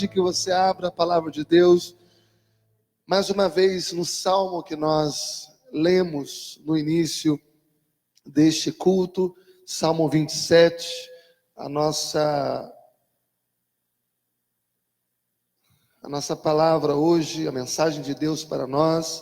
De que você abra a palavra de Deus, mais uma vez no salmo que nós lemos no início deste culto, Salmo 27, a nossa palavra hoje, a mensagem de Deus para nós,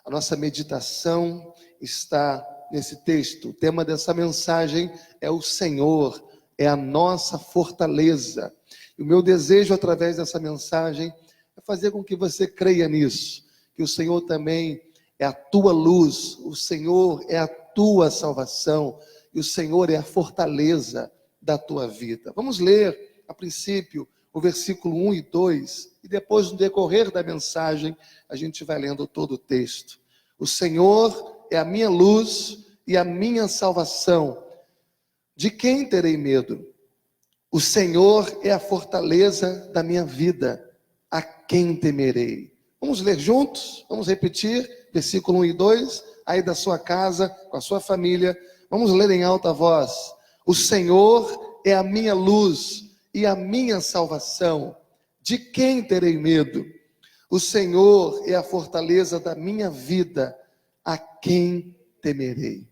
a nossa meditação está nesse texto. O tema dessa mensagem é o Senhor, é a nossa fortaleza. E o meu desejo através dessa mensagem é fazer com que você creia nisso, que o Senhor também é a tua luz, o Senhor é a tua salvação, e o Senhor é a fortaleza da tua vida. Vamos ler, a princípio, o versículo 1 e 2, e depois, no decorrer da mensagem, a gente vai lendo todo o texto. O Senhor é a minha luz e a minha salvação. De quem terei medo? O Senhor é a fortaleza da minha vida, a quem temerei? Vamos ler juntos? Vamos repetir, versículo 1 e 2, aí da sua casa, com a sua família. Vamos ler em alta voz. O Senhor é a minha luz e a minha salvação. De quem terei medo? O Senhor é a fortaleza da minha vida, a quem temerei?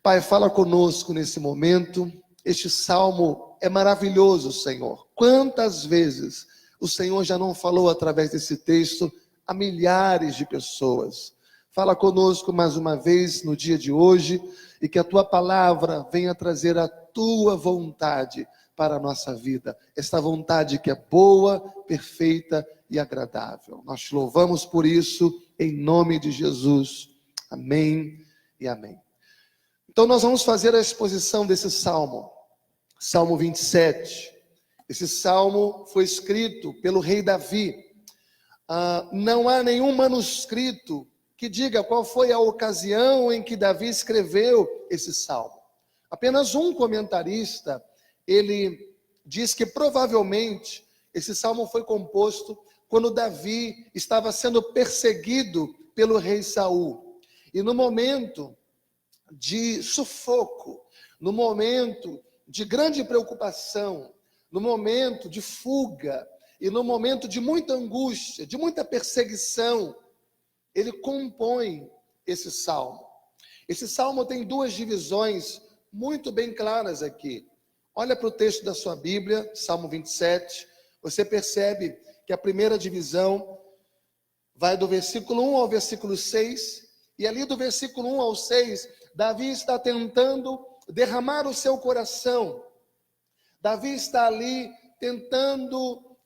Pai, fala conosco nesse momento. Este salmo é maravilhoso, Senhor. Quantas vezes o Senhor já não falou através desse texto a milhares de pessoas. Fala conosco mais uma vez no dia de hoje e que a tua palavra venha trazer a tua vontade para a nossa vida. Esta vontade que é boa, perfeita e agradável. Nós te louvamos por isso em nome de Jesus. Amém e amém. Então nós vamos fazer a exposição desse salmo. Salmo 27, esse salmo foi escrito pelo rei Davi. Não há nenhum manuscrito que diga qual foi a ocasião em que Davi escreveu esse salmo. Apenas um comentarista, ele diz que provavelmente esse salmo foi composto quando Davi estava sendo perseguido pelo rei Saul. E no momento de sufoco, no momento de grande preocupação, no momento de fuga e no momento de muita angústia, de muita perseguição, ele compõe esse salmo. Esse salmo tem duas divisões muito bem claras aqui. Olha para o texto da sua Bíblia, Salmo 27, você percebe que a primeira divisão vai do versículo 1 ao versículo 6, e ali do versículo 1 ao 6, Davi está tentando derramar o seu coração. Davi está ali tentando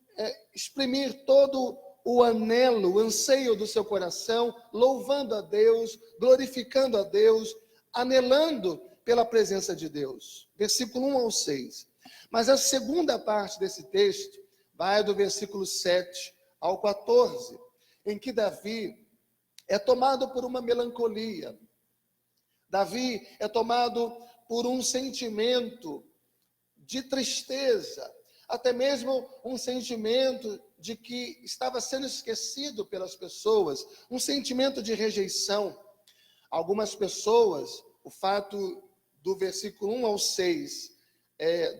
exprimir todo o anelo, o anseio do seu coração, louvando a Deus, glorificando a Deus, anelando pela presença de Deus. Versículo 1 ao 6. Mas a segunda parte desse texto vai do versículo 7 ao 14, em que Davi é tomado por uma melancolia. Davi é tomado por um sentimento de tristeza, até mesmo um sentimento de que estava sendo esquecido pelas pessoas, um sentimento de rejeição. Algumas pessoas, o fato do versículo 1 ao 6,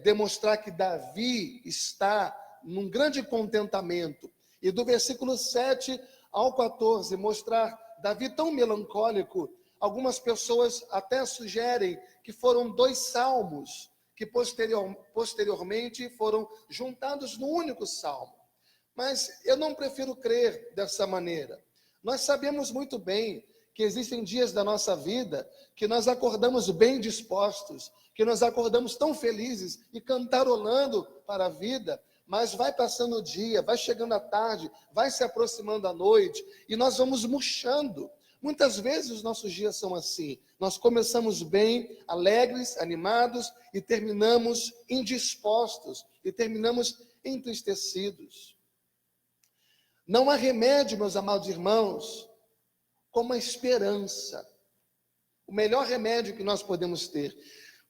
demonstrar que Davi está num grande contentamento, e do versículo 7 ao 14, mostrar Davi tão melancólico. Algumas pessoas até sugerem que foram dois salmos que posteriormente foram juntados num único salmo. Mas eu não prefiro crer dessa maneira. Nós sabemos muito bem que existem dias da nossa vida que nós acordamos bem dispostos, que nós acordamos tão felizes e cantarolando para a vida, mas vai passando o dia, vai chegando a tarde, vai se aproximando a noite e nós vamos murchando. Muitas vezes os nossos dias são assim. Nós começamos bem, alegres, animados, e terminamos indispostos, e terminamos entristecidos. Não há remédio, meus amados irmãos, como a esperança. O melhor remédio que nós podemos ter,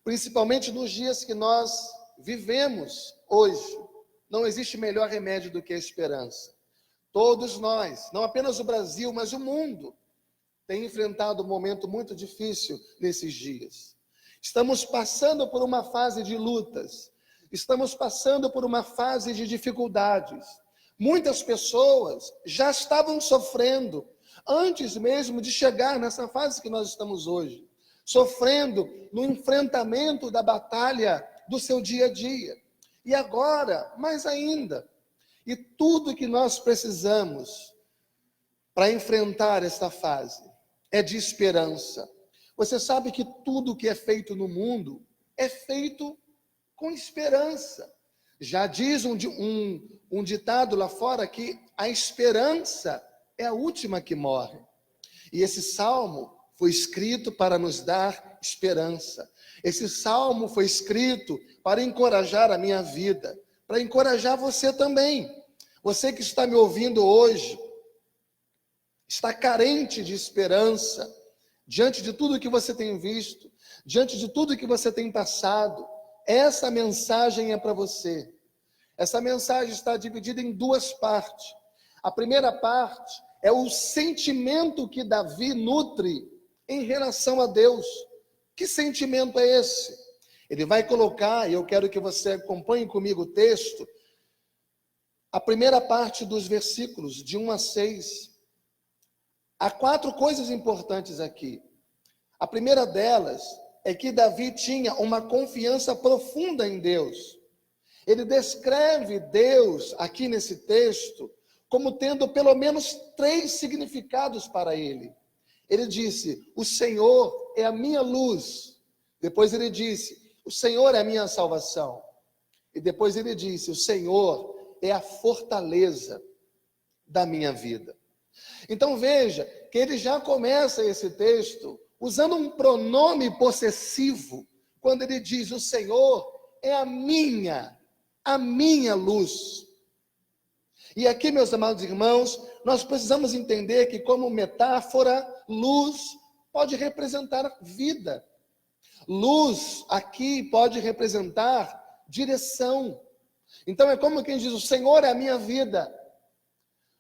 principalmente nos dias que nós vivemos hoje. Não existe melhor remédio do que a esperança. Todos nós, não apenas o Brasil, mas o mundo, tem enfrentado um momento muito difícil nesses dias. Estamos passando por uma fase de lutas, estamos passando por uma fase de dificuldades, Muitas pessoas já estavam sofrendo antes mesmo de chegar nessa fase que nós estamos hoje, sofrendo no enfrentamento da batalha do seu dia a dia. E agora, mais ainda, e tudo que nós precisamos para enfrentar esta fase é de esperança. Você sabe que tudo que é feito no mundo é feito com esperança. Já diz um ditado lá fora que a esperança é a última que morre. E esse salmo foi escrito para nos dar esperança. Esse salmo foi escrito para encorajar a minha vida, para encorajar você também. Você que está me ouvindo hoje, está carente de esperança, diante de tudo que você tem visto, diante de tudo que você tem passado, essa mensagem é para você. Essa mensagem está dividida em duas partes. A primeira parte é o sentimento que Davi nutre em relação a Deus. Que sentimento é esse? Ele vai colocar, e eu quero que você acompanhe comigo o texto, a primeira parte dos versículos, de 1 a 6. Há 4 coisas importantes aqui. A primeira delas é que Davi tinha uma confiança profunda em Deus. Ele descreve Deus, aqui nesse texto, como tendo pelo menos 3 significados para ele. Ele disse, o Senhor é a minha luz. Depois ele disse, o Senhor é a minha salvação. E depois ele disse, o Senhor é a fortaleza da minha vida. Então veja que ele já começa esse texto usando um pronome possessivo, quando ele diz, o Senhor é a minha luz. E aqui, meus amados irmãos, nós precisamos entender que, como metáfora, luz pode representar vida. Luz aqui pode representar direção. Então é como quem diz, o Senhor é a minha vida.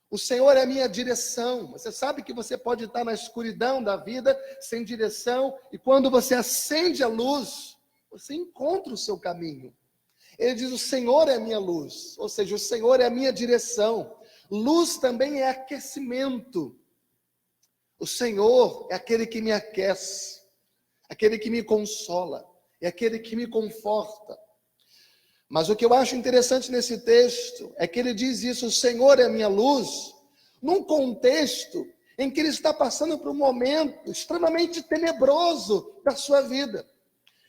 O Senhor é a minha direção. Você sabe que você pode estar na escuridão da vida, sem direção, e quando você acende a luz, você encontra o seu caminho. Ele diz, o Senhor é a minha luz, ou seja, o Senhor é a minha direção. Luz também é aquecimento. O Senhor é aquele que me aquece, aquele que me consola, é aquele que me conforta. Mas o que eu acho interessante nesse texto é que ele diz isso, o Senhor é a minha luz, num contexto em que ele está passando por um momento extremamente tenebroso da sua vida.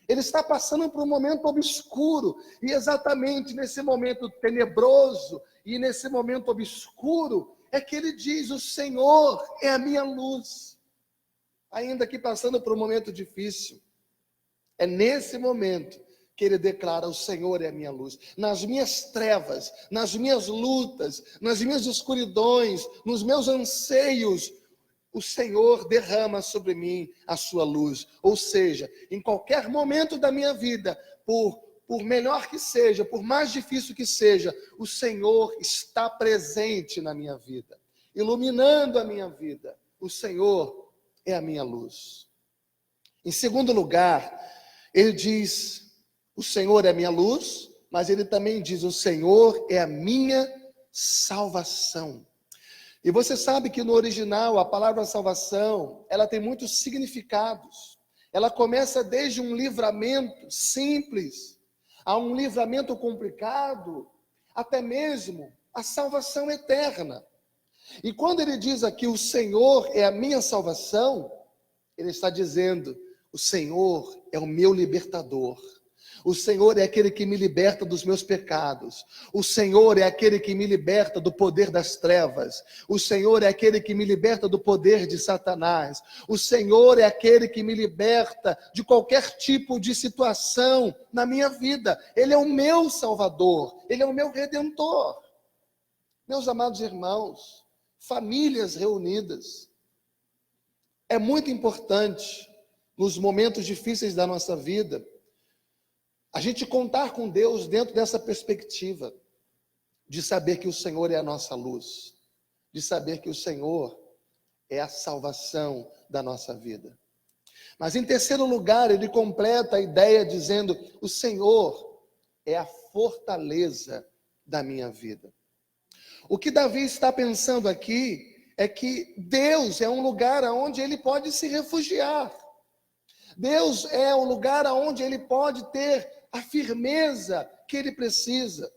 Ele está passando por um momento obscuro, e exatamente nesse momento tenebroso e nesse momento obscuro é que ele diz, o Senhor é a minha luz. Ainda que passando por um momento difícil, é nesse momento que ele declara, o Senhor é a minha luz. Nas minhas trevas, nas minhas lutas, nas minhas escuridões, nos meus anseios, o Senhor derrama sobre mim a sua luz. Ou seja, em qualquer momento da minha vida, por melhor que seja, por mais difícil que seja, o Senhor está presente na minha vida, iluminando a minha vida. O Senhor é a minha luz. Em segundo lugar, ele diz, o Senhor é a minha luz, mas ele também diz, o Senhor é a minha salvação. E você sabe que no original a palavra salvação, ela tem muitos significados. Ela começa desde um livramento simples, a um livramento complicado, até mesmo a salvação eterna. E quando ele diz aqui, o Senhor é a minha salvação, ele está dizendo, o Senhor é o meu libertador. O Senhor é aquele que me liberta dos meus pecados. O Senhor é aquele que me liberta do poder das trevas. O Senhor é aquele que me liberta do poder de Satanás. O Senhor é aquele que me liberta de qualquer tipo de situação na minha vida. Ele é o meu Salvador. Ele é o meu Redentor. Meus amados irmãos, famílias reunidas. É muito importante, nos momentos difíceis da nossa vida, a gente contar com Deus dentro dessa perspectiva, de saber que o Senhor é a nossa luz, de saber que o Senhor é a salvação da nossa vida. Mas em terceiro lugar, ele completa a ideia dizendo, o Senhor é a fortaleza da minha vida. O que Davi está pensando aqui é que Deus é um lugar onde ele pode se refugiar. Deus é um lugar onde ele pode ter a firmeza que ele precisa.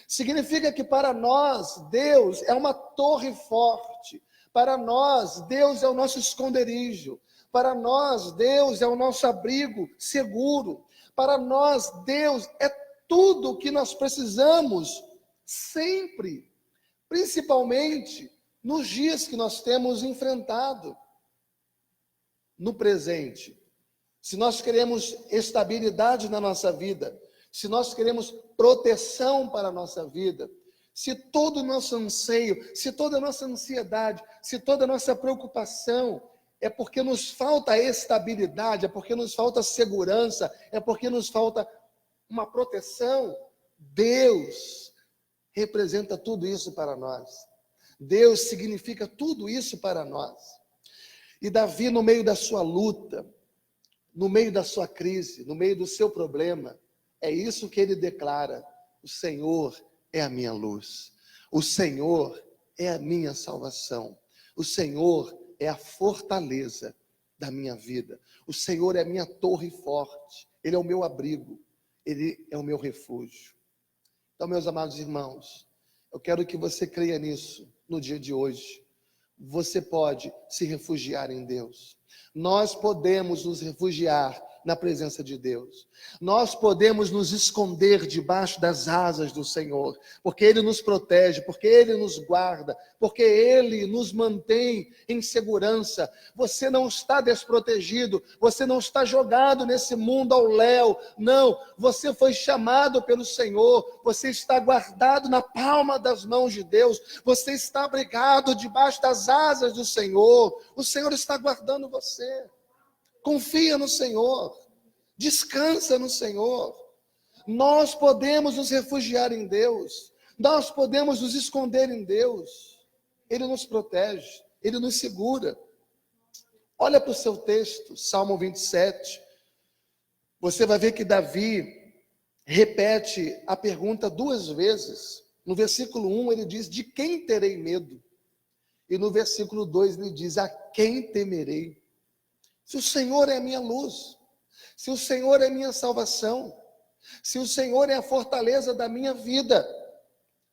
Significa que para nós, Deus é uma torre forte. Para nós, Deus é o nosso esconderijo. Para nós, Deus é o nosso abrigo seguro. Para nós, Deus é tudo o que nós precisamos sempre. Principalmente nos dias que nós temos enfrentado no presente. Se nós queremos estabilidade na nossa vida, se nós queremos proteção para a nossa vida, se todo o nosso anseio, se toda a nossa ansiedade, se toda a nossa preocupação é porque nos falta estabilidade, é porque nos falta segurança, é porque nos falta uma proteção, Deus representa tudo isso para nós. Deus significa tudo isso para nós. E Davi, no meio da sua luta, no meio da sua crise, no meio do seu problema, é isso que ele declara: o Senhor é a minha luz, o Senhor é a minha salvação, o Senhor é a fortaleza da minha vida, o Senhor é a minha torre forte, Ele é o meu abrigo, Ele é o meu refúgio. Então, meus amados irmãos, eu quero que você creia nisso no dia de hoje. Você pode se refugiar em Deus. Nós podemos nos refugiar na presença de Deus. Nós podemos nos esconder debaixo das asas do Senhor, porque Ele nos protege, porque Ele nos guarda, porque Ele nos mantém em segurança. Você não está desprotegido, você não está jogado nesse mundo ao léu, não, você foi chamado pelo Senhor, você está guardado na palma das mãos de Deus, você está abrigado debaixo das asas do Senhor, o Senhor está guardando você. Confia no Senhor, descansa no Senhor. Nós podemos nos refugiar em Deus, nós podemos nos esconder em Deus. Ele nos protege, Ele nos segura. Olha para o seu texto, Salmo 27. Você vai ver que Davi repete a pergunta 2 vezes. No versículo 1 ele diz: de quem terei medo? E no versículo 2 ele diz: a quem temerei? Se o Senhor é a minha luz, se o Senhor é a minha salvação, se o Senhor é a fortaleza da minha vida,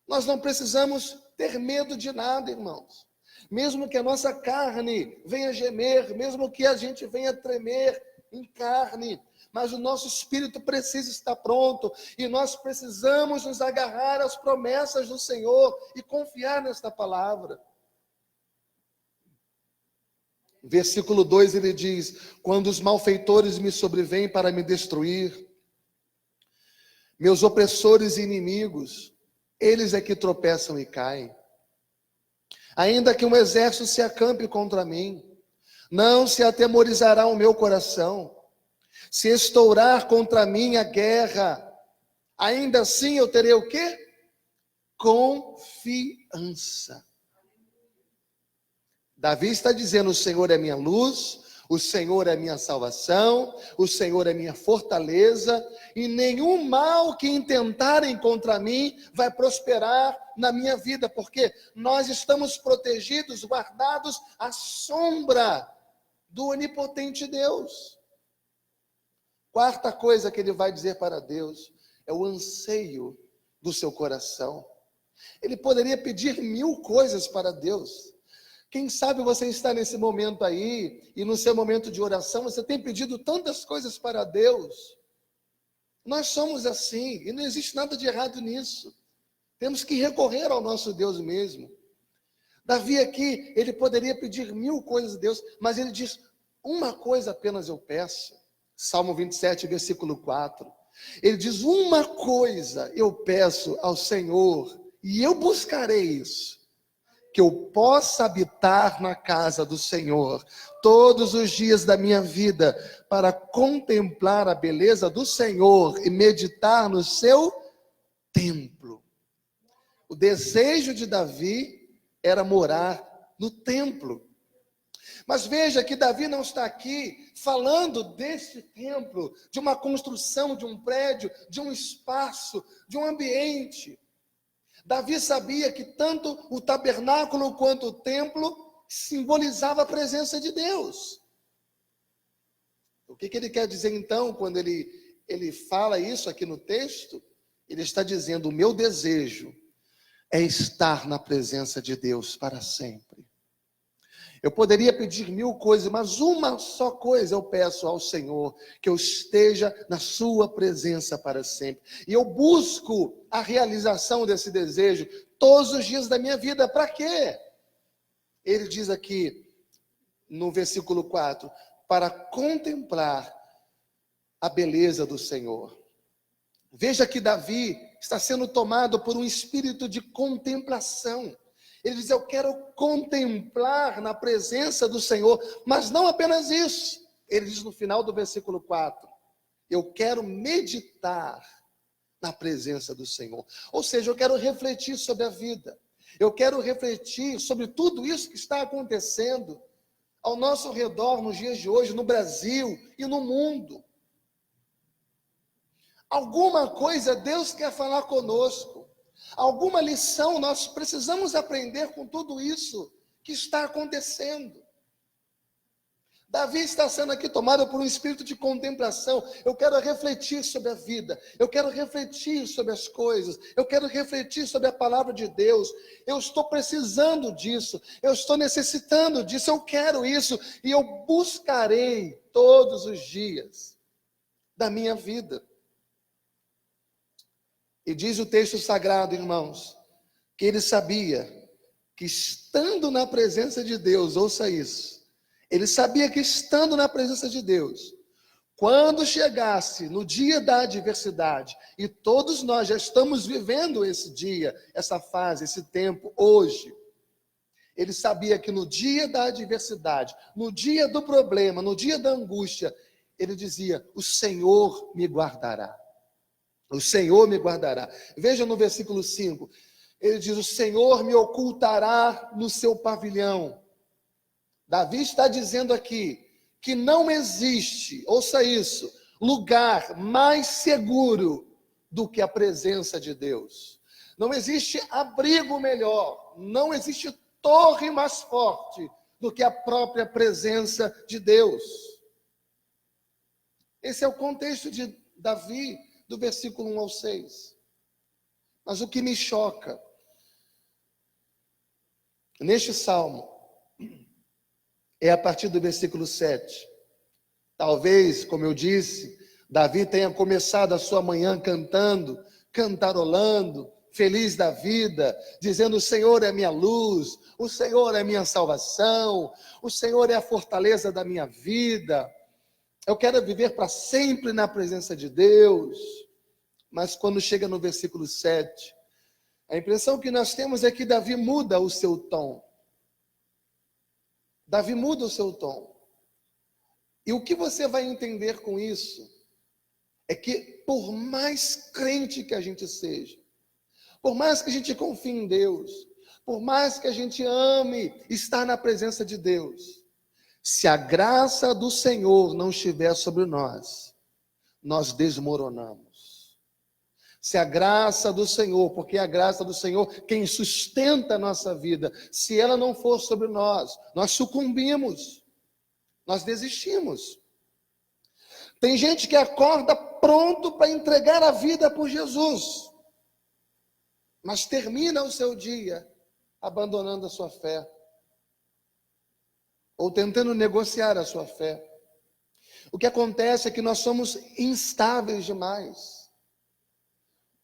nós não precisamos ter medo de nada, irmãos. Mesmo que a nossa carne venha gemer, mesmo que a gente venha tremer em carne, mas o nosso espírito precisa estar pronto, e nós precisamos nos agarrar às promessas do Senhor e confiar nesta palavra. Versículo 2 ele diz: quando os malfeitores me sobrevêm para me destruir, meus opressores e inimigos, eles é que tropeçam e caem. Ainda que um exército se acampe contra mim, não se atemorizará o meu coração. Se estourar contra mim a guerra, ainda assim eu terei o quê? Confiança. Davi está dizendo: o Senhor é minha luz, o Senhor é minha salvação, o Senhor é minha fortaleza, e nenhum mal que intentarem contra mim vai prosperar na minha vida, porque nós estamos protegidos, guardados à sombra do onipotente Deus. Quarta coisa que ele vai dizer para Deus é o anseio do seu coração. Ele poderia pedir 1000 coisas para Deus. Quem sabe você está nesse momento aí, e no seu momento de oração, você tem pedido tantas coisas para Deus. Nós somos assim, e não existe nada de errado nisso. Temos que recorrer ao nosso Deus mesmo. Davi aqui, ele poderia pedir 1000 coisas a Deus, mas ele diz: uma coisa apenas eu peço. Salmo 27, versículo 4. Ele diz: uma coisa eu peço ao Senhor, e eu buscarei isso, que eu possa habitar na casa do Senhor todos os dias da minha vida, para contemplar a beleza do Senhor e meditar no seu templo. O desejo de Davi era morar no templo. Mas veja que Davi não está aqui falando desse templo, de uma construção, de um prédio, de um espaço, de um ambiente. Davi sabia que tanto o tabernáculo quanto o templo simbolizava a presença de Deus. O que ele quer dizer então quando ele fala isso aqui no texto? Ele está dizendo: o meu desejo é estar na presença de Deus para sempre. Eu poderia pedir 1000 coisas, mas uma só coisa eu peço ao Senhor: que eu esteja na sua presença para sempre. E eu busco a realização desse desejo todos os dias da minha vida. Para quê? Ele diz aqui no versículo 4: para contemplar a beleza do Senhor. Veja que Davi está sendo tomado por um espírito de contemplação. Ele diz: eu quero contemplar na presença do Senhor, mas não apenas isso. Ele diz no final do versículo 4: eu quero meditar na presença do Senhor. Ou seja, eu quero refletir sobre a vida. Eu quero refletir sobre tudo isso que está acontecendo ao nosso redor nos dias de hoje, no Brasil e no mundo. Alguma coisa Deus quer falar conosco. Alguma lição nós precisamos aprender com tudo isso que está acontecendo. Davi está sendo aqui tomado por um espírito de contemplação. Eu quero refletir sobre a vida. Eu quero refletir sobre as coisas. Eu quero refletir sobre a palavra de Deus. Eu estou precisando disso. Eu estou necessitando disso. Eu quero isso. E eu buscarei todos os dias da minha vida. E diz o texto sagrado, irmãos, que ele sabia que estando na presença de Deus, ouça isso, ele sabia que estando na presença de Deus, quando chegasse no dia da adversidade, e todos nós já estamos vivendo esse dia, essa fase, esse tempo, hoje, ele sabia que no dia da adversidade, no dia do problema, no dia da angústia, ele dizia: o Senhor me guardará. O Senhor me guardará. Veja no versículo 5, ele diz: o Senhor me ocultará no seu pavilhão. Davi está dizendo aqui que não existe, ouça isso, lugar mais seguro do que a presença de Deus. Não existe abrigo melhor, não existe torre mais forte do que a própria presença de Deus. Esse é o contexto de Davi, do versículo 1 ao 6. Mas o que me choca neste salmo é a partir do versículo 7. Talvez, como eu disse, Davi tenha começado a sua manhã cantando, cantarolando, feliz da vida, dizendo: o Senhor é minha luz, o Senhor é minha salvação, o Senhor é a fortaleza da minha vida. Eu quero viver para sempre na presença de Deus. Mas quando chega no versículo 7, a impressão que nós temos é que Davi muda o seu tom. Davi muda o seu tom. E o que você vai entender com isso é que, por mais crente que a gente seja, por mais que a gente confie em Deus, por mais que a gente ame estar na presença de Deus, se a graça do Senhor não estiver sobre nós, nós desmoronamos. Se a graça do Senhor, porque é a graça do Senhor quem sustenta a nossa vida, se ela não for sobre nós, nós sucumbimos, nós desistimos. Tem gente que acorda pronto para entregar a vida por Jesus, mas termina o seu dia abandonando a sua fé, ou tentando negociar a sua fé. O que acontece é que nós somos instáveis demais.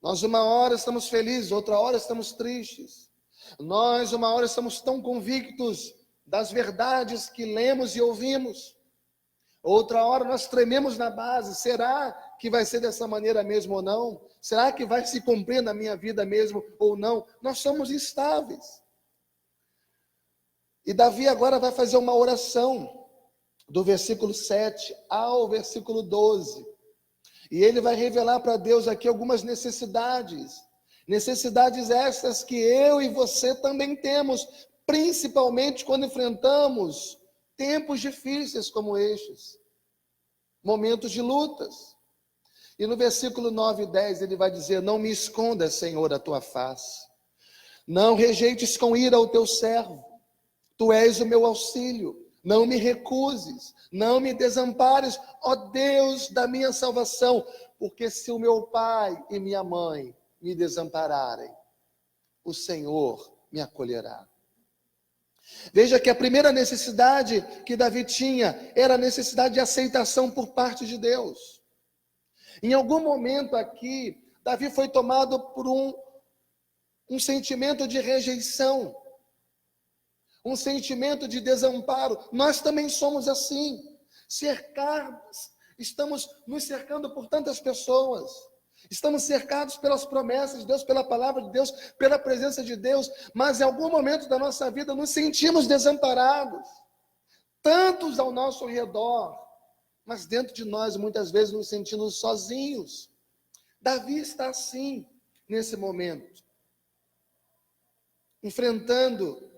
Nós uma hora estamos felizes, outra hora estamos tristes. Nós uma hora estamos tão convictos das verdades que lemos e ouvimos. Outra hora nós trememos na base. Será que vai ser dessa maneira mesmo ou não? Será que vai se cumprir na minha vida mesmo ou não? Nós somos instáveis. E Davi agora vai fazer uma oração, do versículo 7 ao versículo 12. E ele vai revelar para Deus aqui algumas necessidades. Necessidades essas que eu e você também temos, principalmente quando enfrentamos tempos difíceis como estes, momentos de lutas. E no versículo 9 e 10 ele vai dizer: não me esconda, Senhor, a tua face. Não rejeites com ira o teu servo. Tu és o meu auxílio. Não me recuses, não me desampares, ó Deus da minha salvação, porque se o meu pai e minha mãe me desampararem, o Senhor me acolherá. Veja que a primeira necessidade que Davi tinha era a necessidade de aceitação por parte de Deus. Em algum momento aqui, Davi foi tomado por um sentimento de rejeição, um sentimento de desamparo. Nós também somos assim, estamos nos cercando por tantas pessoas, estamos cercados pelas promessas de Deus, pela palavra de Deus, pela presença de Deus, mas em algum momento da nossa vida nos sentimos desamparados, tantos ao nosso redor, mas dentro de nós muitas vezes nos sentimos sozinhos. Davi está assim, nesse momento, enfrentando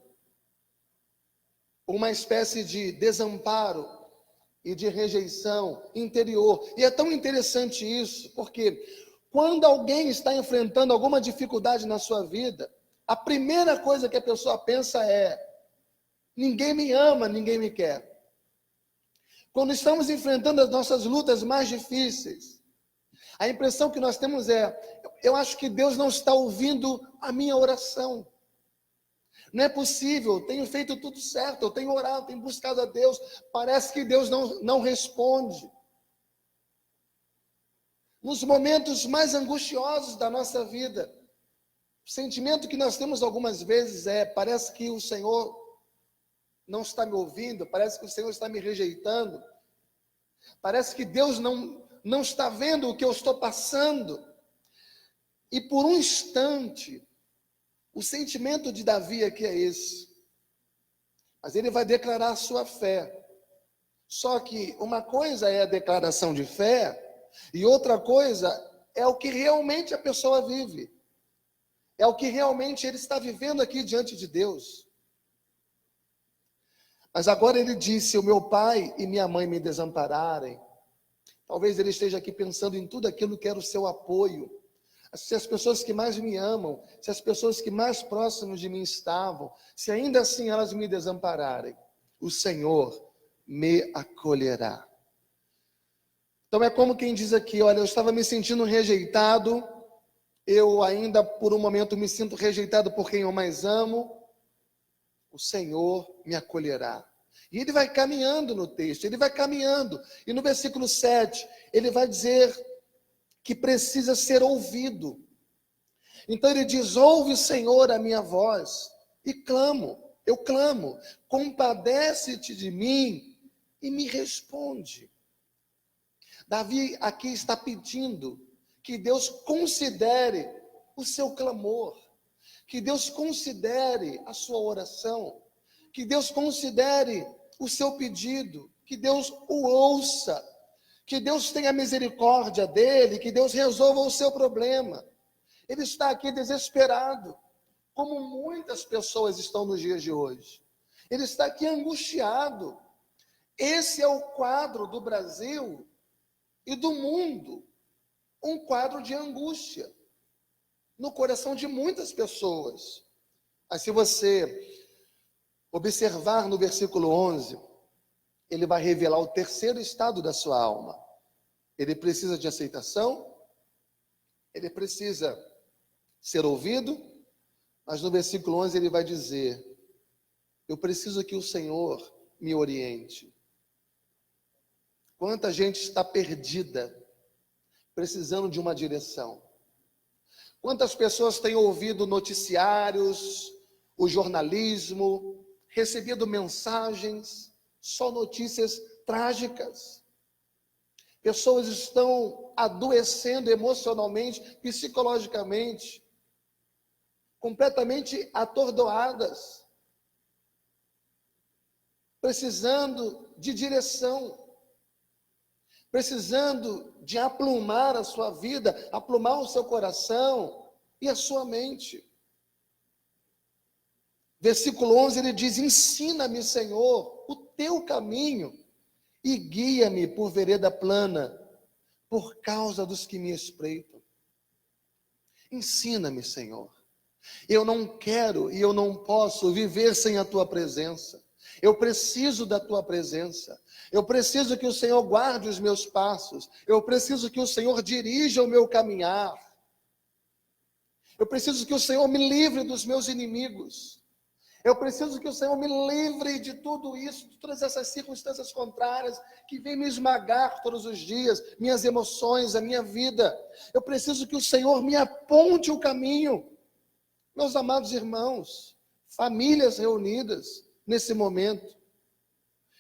uma espécie de desamparo e de rejeição interior. E é tão interessante isso, porque quando alguém está enfrentando alguma dificuldade na sua vida, a primeira coisa que a pessoa pensa é: ninguém me ama, ninguém me quer. Quando estamos enfrentando as nossas lutas mais difíceis, a impressão que nós temos é: eu acho que Deus não está ouvindo a minha oração. Não é possível, eu tenho feito tudo certo, eu tenho orado, tenho buscado a Deus, parece que Deus não responde. Nos momentos mais angustiosos da nossa vida, o sentimento que nós temos algumas vezes é: parece que o Senhor não está me ouvindo, parece que o Senhor está me rejeitando, parece que Deus não está vendo o que eu estou passando. E por um instante, o sentimento de Davi aqui é esse. Mas ele vai declarar a sua fé. Só que uma coisa é a declaração de fé e outra coisa é o que realmente a pessoa vive. É o que realmente ele está vivendo aqui diante de Deus. Mas agora ele disse: se o meu pai e minha mãe me desampararem, talvez ele esteja aqui pensando em tudo aquilo que era o seu apoio. Se as pessoas que mais me amam, se as pessoas que mais próximas de mim estavam, se ainda assim elas me desampararem, o Senhor me acolherá. Então é como quem diz aqui: olha, eu estava me sentindo rejeitado, eu ainda por um momento me sinto rejeitado por quem eu mais amo, o Senhor me acolherá. E ele vai caminhando no texto, ele vai caminhando, e no versículo 7, ele vai dizer que precisa ser ouvido. Então ele diz: ouve, Senhor, a minha voz, e eu clamo, compadece-te de mim e me responde. Davi aqui está pedindo que Deus considere o seu clamor, que Deus considere a sua oração, que Deus considere o seu pedido, que Deus o ouça, que Deus tenha misericórdia dele, que Deus resolva o seu problema. Ele está aqui desesperado, como muitas pessoas estão nos dias de hoje. Ele está aqui angustiado. Esse é o quadro do Brasil e do mundo, um quadro de angústia no coração de muitas pessoas. Mas se você observar no versículo 11, ele vai revelar o terceiro estado da sua alma. Ele precisa de aceitação, ele precisa ser ouvido, mas no versículo 11 ele vai dizer: eu preciso que o Senhor me oriente. Quanta gente está perdida, precisando de uma direção. Quantas pessoas têm ouvido noticiários, o jornalismo, recebido mensagens, só notícias trágicas. Pessoas estão adoecendo emocionalmente, psicologicamente, completamente atordoadas, precisando de direção, precisando de aplumar a sua vida, aplumar o seu coração e a sua mente. Versículo 11 ele diz: ensina-me, Senhor, o teu caminho e guia-me por vereda plana, por causa dos que me espreitam. Ensina-me, Senhor. Eu não quero e eu não posso viver sem a tua presença. Eu preciso da tua presença. Eu preciso que o Senhor guarde os meus passos. Eu preciso que o Senhor dirija o meu caminhar. Eu preciso que o Senhor me livre dos meus inimigos. Eu preciso que o Senhor me livre de tudo isso, de todas essas circunstâncias contrárias que vêm me esmagar todos os dias, minhas emoções, a minha vida. Eu preciso que o Senhor me aponte o caminho. Meus amados irmãos, famílias reunidas nesse momento,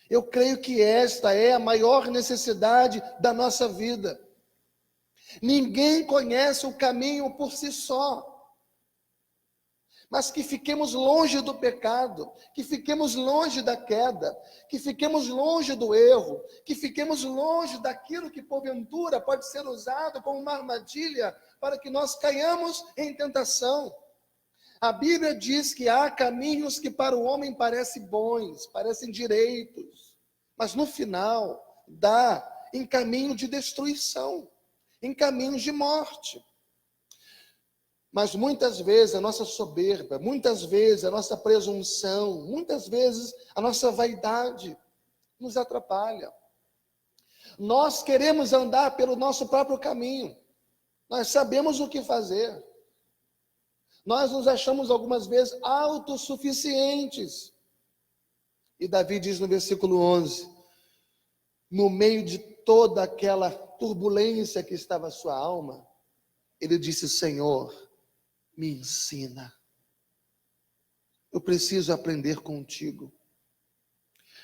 eu creio que esta é a maior necessidade da nossa vida. Ninguém conhece o caminho por si só. Mas que fiquemos longe do pecado, que fiquemos longe da queda, que fiquemos longe do erro, que fiquemos longe daquilo que porventura pode ser usado como uma armadilha para que nós caiamos em tentação. A Bíblia diz que há caminhos que para o homem parecem bons, parecem direitos, mas no final dá em caminho de destruição, em caminhos de morte. Mas muitas vezes a nossa soberba, muitas vezes a nossa presunção, muitas vezes a nossa vaidade nos atrapalha. Nós queremos andar pelo nosso próprio caminho. Nós sabemos o que fazer. Nós nos achamos algumas vezes autossuficientes. E Davi diz no versículo 11, no meio de toda aquela turbulência que estava a sua alma, ele disse: Senhor, me ensina. Eu preciso aprender contigo.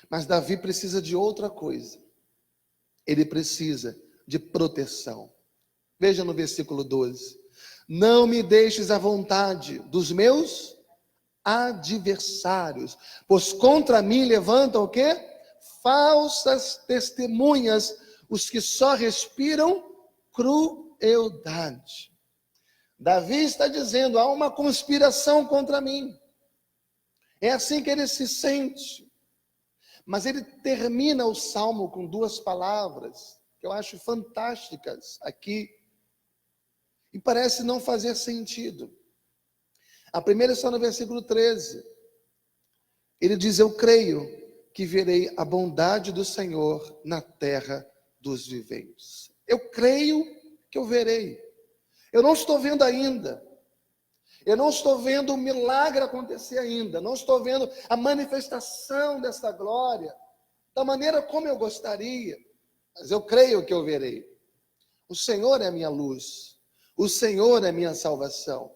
Mas Davi precisa de outra coisa. Ele precisa de proteção. Veja no versículo 12. Não me deixes à vontade dos meus adversários, pois contra mim levantam o quê? Falsas testemunhas, os que só respiram crueldade. Davi está dizendo, há uma conspiração contra mim. É assim que ele se sente. Mas ele termina o salmo com duas palavras que eu acho fantásticas aqui. E parece não fazer sentido. A primeira está no versículo 13. Ele diz, eu creio que verei a bondade do Senhor na terra dos viventes. Eu creio que eu verei. Eu não estou vendo ainda. Eu não estou vendo o milagre acontecer ainda. Não estou vendo a manifestação dessa glória da maneira como eu gostaria. Mas eu creio que eu verei. O Senhor é a minha luz. O Senhor é a minha salvação.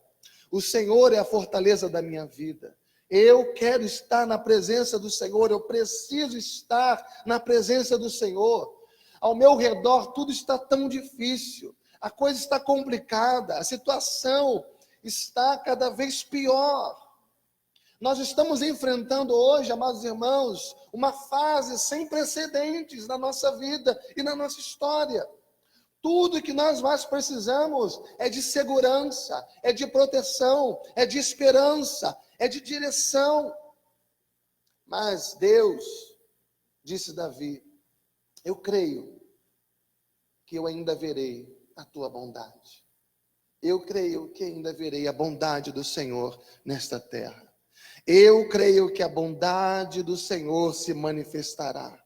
O Senhor é a fortaleza da minha vida. Eu quero estar na presença do Senhor. Eu preciso estar na presença do Senhor. Ao meu redor tudo está tão difícil. A coisa está complicada. A situação está cada vez pior. Nós estamos enfrentando hoje, amados irmãos, uma fase sem precedentes na nossa vida e na nossa história. Tudo que nós mais precisamos é de segurança, é de proteção, é de esperança, é de direção. Mas Deus, disse Davi, eu creio que eu ainda verei a tua bondade. Eu creio que ainda verei a bondade do Senhor nesta terra. Eu creio que a bondade do Senhor se manifestará.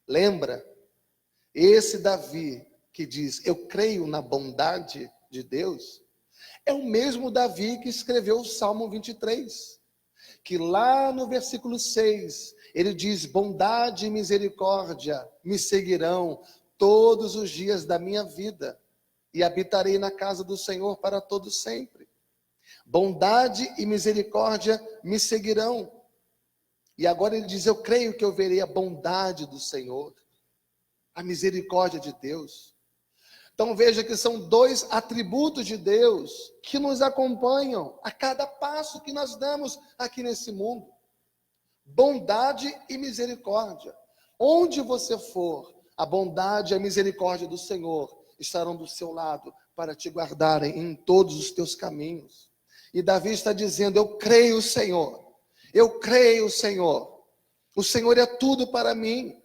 Lembra? Esse Davi que diz, eu creio na bondade de Deus, é o mesmo Davi que escreveu o Salmo 23, que lá no versículo 6, ele diz, bondade e misericórdia me seguirão todos os dias da minha vida, e habitarei na casa do Senhor para todo sempre. Bondade e misericórdia me seguirão. E agora ele diz, eu creio que eu verei a bondade do Senhor, a misericórdia de Deus. Então veja que são dois atributos de Deus que nos acompanham a cada passo que nós damos aqui nesse mundo. Bondade e misericórdia. Onde você for, a bondade e a misericórdia do Senhor estarão do seu lado para te guardarem em todos os teus caminhos. E Davi está dizendo, eu creio, Senhor. Eu creio, Senhor. O Senhor é tudo para mim.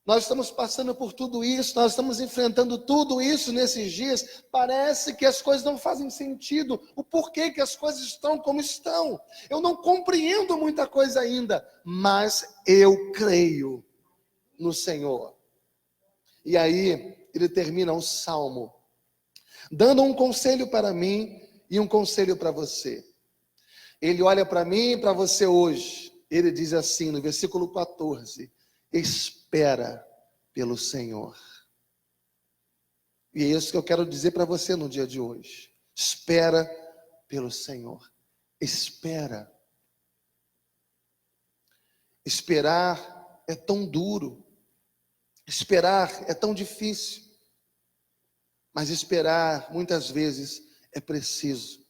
Nós estamos passando por tudo isso, nós estamos enfrentando tudo isso nesses dias. Parece que as coisas não fazem sentido. O porquê que as coisas estão como estão. Eu não compreendo muita coisa ainda, mas eu creio no Senhor. E aí, ele termina o salmo, dando um conselho para mim e um conselho para você. Ele olha para mim e para você hoje. Ele diz assim, no versículo 14, espera pelo Senhor. E é isso que eu quero dizer para você no dia de hoje. Espera pelo Senhor. Espera. Esperar é tão duro. Esperar é tão difícil. Mas esperar, muitas vezes, é preciso.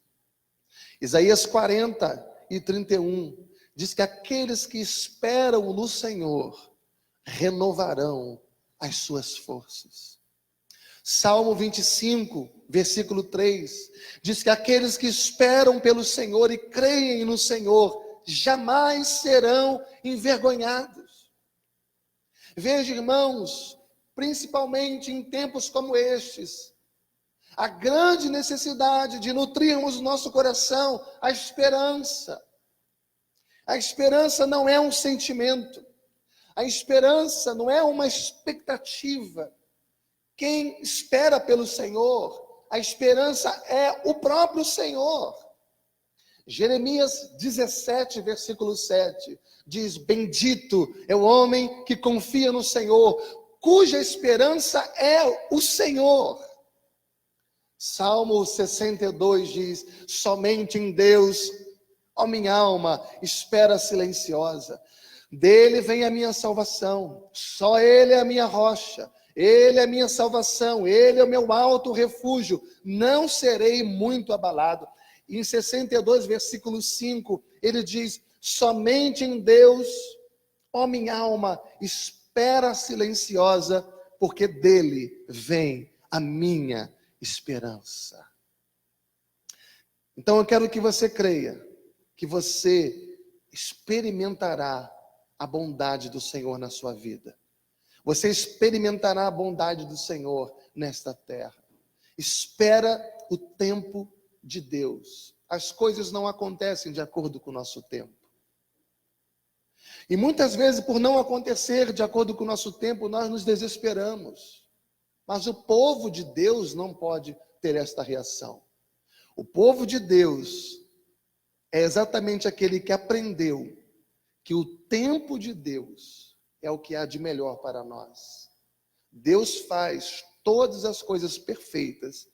Isaías 40:31 diz que aqueles que esperam no Senhor renovarão as suas forças. Salmo 25, versículo 3, diz que aqueles que esperam pelo Senhor e creem no Senhor jamais serão envergonhados. Veja, irmãos, principalmente em tempos como estes, a grande necessidade de nutrirmos o nosso coração a esperança. A esperança não é um sentimento. A esperança não é uma expectativa. Quem espera pelo Senhor, a esperança é o próprio Senhor. Jeremias 17, versículo 7, diz: bendito é o homem que confia no Senhor, cuja esperança é o Senhor. Salmo 62 diz: somente em Deus, ó minha alma, espera silenciosa. Dele vem a minha salvação, só Ele é a minha rocha, Ele é a minha salvação, Ele é o meu alto refúgio, não serei muito abalado. E em 62, versículo 5, ele diz: somente em Deus, ó minha alma, espera silenciosa, porque dele vem a minha esperança. Então eu quero que você creia, que você experimentará a bondade do Senhor na sua vida. Você experimentará a bondade do Senhor nesta terra. Espera o tempo de Deus. As coisas não acontecem de acordo com o nosso tempo. E muitas vezes, por não acontecer de acordo com o nosso tempo, nós nos desesperamos. Mas o povo de Deus não pode ter esta reação. O povo de Deus é exatamente aquele que aprendeu que o tempo de Deus é o que há de melhor para nós. Deus faz todas as coisas perfeitas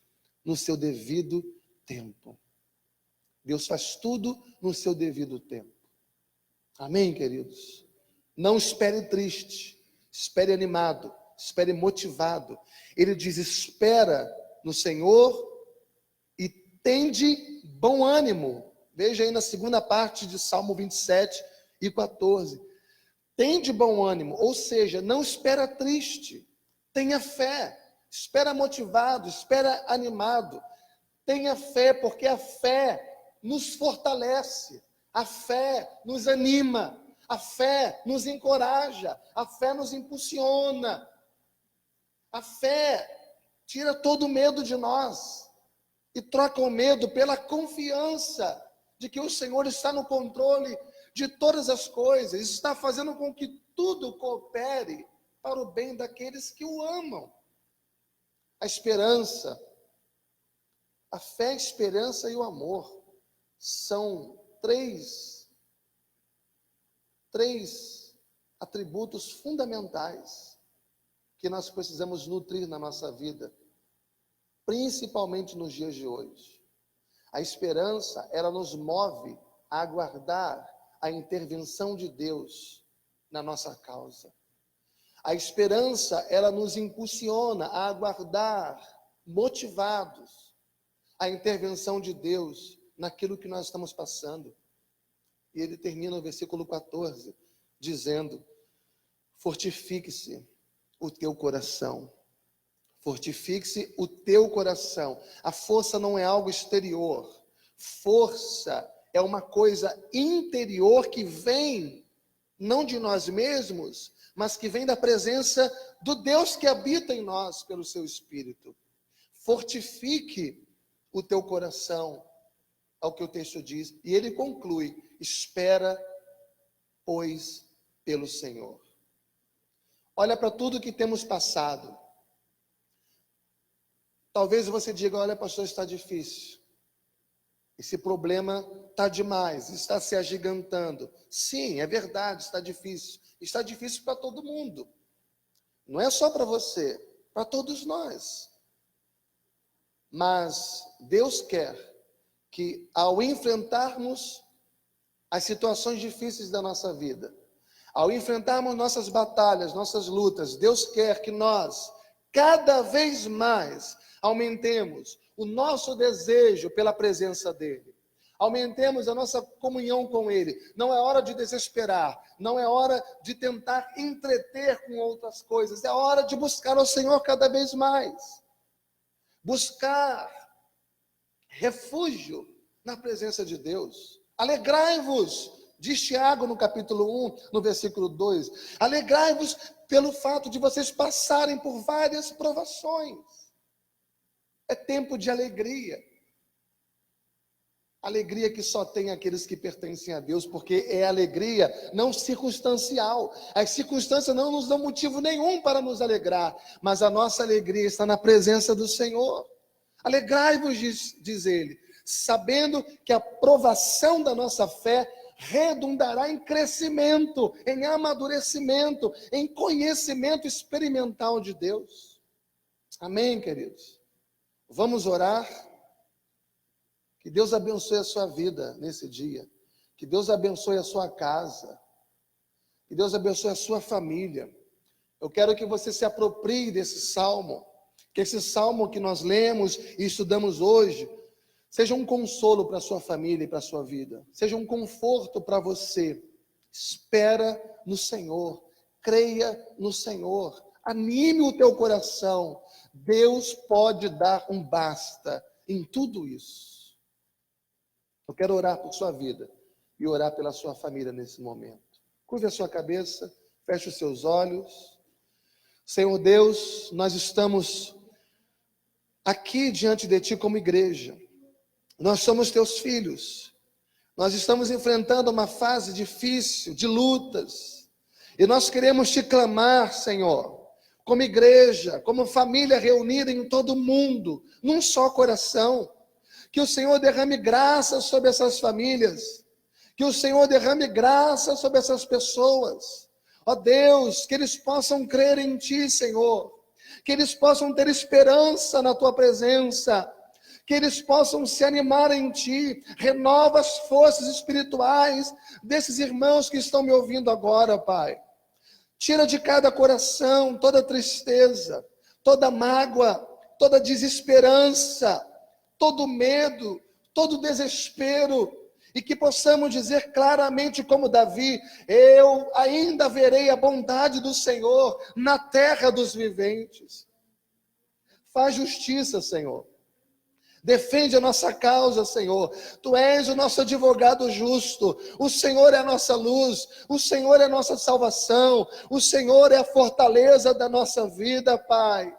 no seu devido tempo. Deus faz tudo no seu devido tempo. Amém, queridos? Não espere triste, espere animado, espere motivado. Ele diz: espera no Senhor e tende bom ânimo. Veja aí na segunda parte de Salmo 27:14. Tende bom ânimo, ou seja, não espera triste, tenha fé, espera motivado, espera animado. Tenha fé, porque a fé nos fortalece, a fé nos anima, a fé nos encoraja, a fé nos impulsiona. A fé tira todo o medo de nós e troca o medo pela confiança de que o Senhor está no controle de todas as coisas, está fazendo com que tudo coopere para o bem daqueles que o amam. A esperança, a fé, a esperança e o amor são três atributos fundamentais que nós precisamos nutrir na nossa vida, principalmente nos dias de hoje. A esperança, ela nos move a aguardar a intervenção de Deus na nossa causa. A esperança, ela nos impulsiona a aguardar, motivados, a intervenção de Deus naquilo que nós estamos passando. E ele termina o versículo 14, dizendo: fortifique-se o teu coração. Fortifique-se o teu coração. A força não é algo exterior. Força é uma coisa interior que vem, não de nós mesmos, mas que vem da presença do Deus que habita em nós pelo seu Espírito. Fortifique o teu coração, ao que o texto diz, e ele conclui: espera, pois, pelo Senhor. Olha para tudo que temos passado. Talvez você diga: olha, pastor, está difícil. Esse problema está demais, está se agigantando. Sim, é verdade, está difícil. Está difícil para todo mundo. Não é só para você, para todos nós. Mas Deus quer que, ao enfrentarmos as situações difíceis da nossa vida, ao enfrentarmos nossas batalhas, nossas lutas, Deus quer que nós, cada vez mais, aumentemos o nosso desejo pela presença dEle. Aumentemos a nossa comunhão com Ele. Não é hora de desesperar, não é hora de tentar entreter com outras coisas, é hora de buscar o Senhor cada vez mais. Buscar refúgio na presença de Deus. Alegrai-vos, diz Tiago no capítulo 1, no versículo 2. Alegrai-vos pelo fato de vocês passarem por várias provações. É tempo de alegria. Alegria que só tem aqueles que pertencem a Deus, porque é alegria não circunstancial. As circunstâncias não nos dão motivo nenhum para nos alegrar, mas a nossa alegria está na presença do Senhor. Alegrai-vos, diz ele, sabendo que a provação da nossa fé redundará em crescimento, em amadurecimento, em conhecimento experimental de Deus. Amém, queridos? Vamos orar. Que Deus abençoe a sua vida nesse dia. Que Deus abençoe a sua casa. Que Deus abençoe a sua família. Eu quero que você se aproprie desse salmo. Que esse salmo que nós lemos e estudamos hoje seja um consolo para a sua família e para a sua vida. Seja um conforto para você. Espera no Senhor. Creia no Senhor. Anime o teu coração. Deus pode dar um basta em tudo isso. Eu quero orar por sua vida e orar pela sua família nesse momento. Curve a sua cabeça, feche os seus olhos. Senhor Deus, nós estamos aqui diante de Ti como igreja. Nós somos Teus filhos. Nós estamos enfrentando uma fase difícil, de lutas. E nós queremos Te clamar, Senhor, como igreja, como família reunida em todo o mundo, num só coração. Que o Senhor derrame graça sobre essas famílias. Que o Senhor derrame graça sobre essas pessoas. Ó Deus, que eles possam crer em Ti, Senhor. Que eles possam ter esperança na Tua presença. Que eles possam se animar em Ti. Renova as forças espirituais desses irmãos que estão me ouvindo agora, Pai. Tira de cada coração toda tristeza, toda mágoa, toda desesperança, todo medo, todo desespero, e que possamos dizer claramente como Davi: eu ainda verei a bondade do Senhor na terra dos viventes. Faz justiça, Senhor. Defende a nossa causa, Senhor. Tu és o nosso advogado justo. O Senhor é a nossa luz. O Senhor é a nossa salvação. O Senhor é a fortaleza da nossa vida, Pai.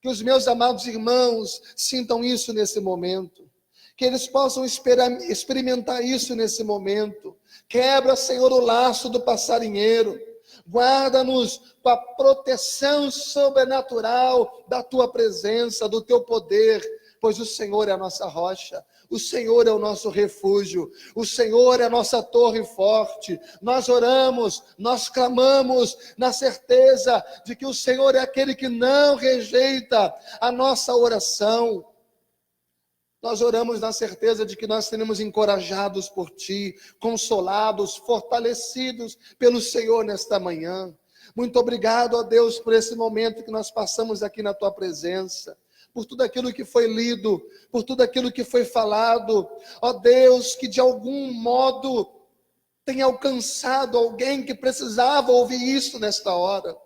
Que os meus amados irmãos sintam isso nesse momento. Que eles possam experimentar isso nesse momento. Quebra, Senhor, o laço do passarinheiro. Guarda-nos com a proteção sobrenatural da Tua presença, do Teu poder, pois o Senhor é a nossa rocha, o Senhor é o nosso refúgio, o Senhor é a nossa torre forte. Nós oramos, nós clamamos na certeza de que o Senhor é aquele que não rejeita a nossa oração. Nós oramos na certeza de que nós seremos encorajados por Ti, consolados, fortalecidos pelo Senhor nesta manhã. Muito obrigado, ó Deus, por esse momento que nós passamos aqui na Tua presença, por tudo aquilo que foi lido, por tudo aquilo que foi falado. Ó Deus, que de algum modo tenha alcançado alguém que precisava ouvir isso nesta hora.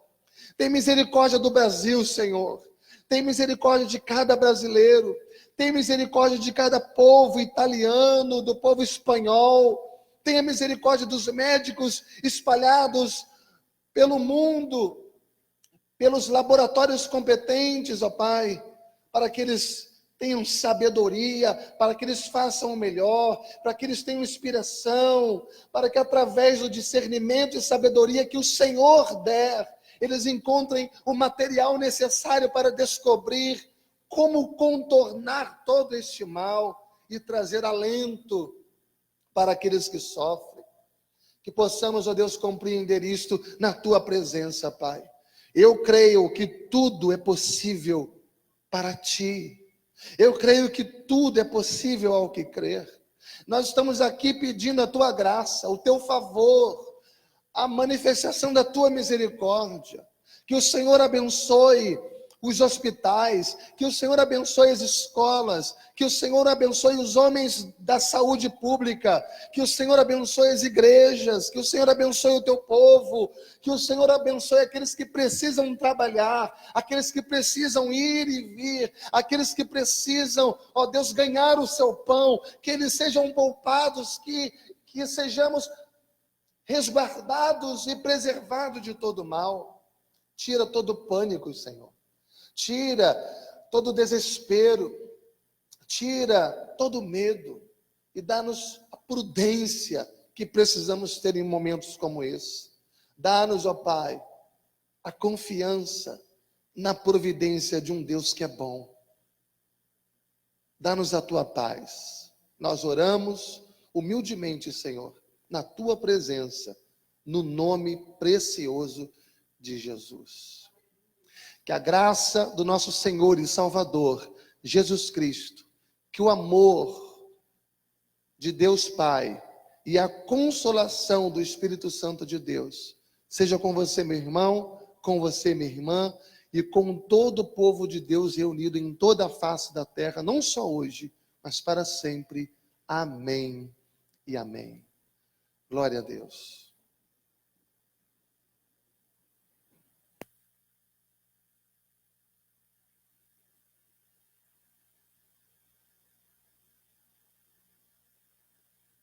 Tem misericórdia do Brasil, Senhor. Tem misericórdia de cada brasileiro. Tenha misericórdia de cada povo italiano, do povo espanhol. Tenha misericórdia dos médicos espalhados pelo mundo, pelos laboratórios competentes, ó Pai, para que eles tenham sabedoria, para que eles façam o melhor, para que eles tenham inspiração, para que através do discernimento e sabedoria que o Senhor der, eles encontrem o material necessário para descobrir como contornar todo este mal e trazer alento para aqueles que sofrem. Que possamos, ó Deus, compreender isto na Tua presença, Pai. Eu creio que tudo é possível para Ti. Eu creio que tudo é possível ao que crer. Nós estamos aqui pedindo a Tua graça, o Teu favor, a manifestação da Tua misericórdia. Que o Senhor abençoe os hospitais, que o Senhor abençoe as escolas, que o Senhor abençoe os homens da saúde pública, que o Senhor abençoe as igrejas, que o Senhor abençoe o teu povo, que o Senhor abençoe aqueles que precisam trabalhar, aqueles que precisam ir e vir, aqueles que precisam, ó Deus, ganhar o seu pão, que eles sejam poupados, que sejamos resguardados e preservados de todo mal. Tira todo o pânico, Senhor. Tira todo o desespero, tira todo o medo e dá-nos a prudência que precisamos ter em momentos como esse. Dá-nos, ó Pai, a confiança na providência de um Deus que é bom. Dá-nos a Tua paz. Nós oramos humildemente, Senhor, na Tua presença, no nome precioso de Jesus. Que a graça do nosso Senhor e Salvador, Jesus Cristo, que o amor de Deus Pai e a consolação do Espírito Santo de Deus, seja com você, meu irmão, com você, minha irmã, e com todo o povo de Deus reunido em toda a face da terra, não só hoje, mas para sempre. Amém e amém. Glória a Deus.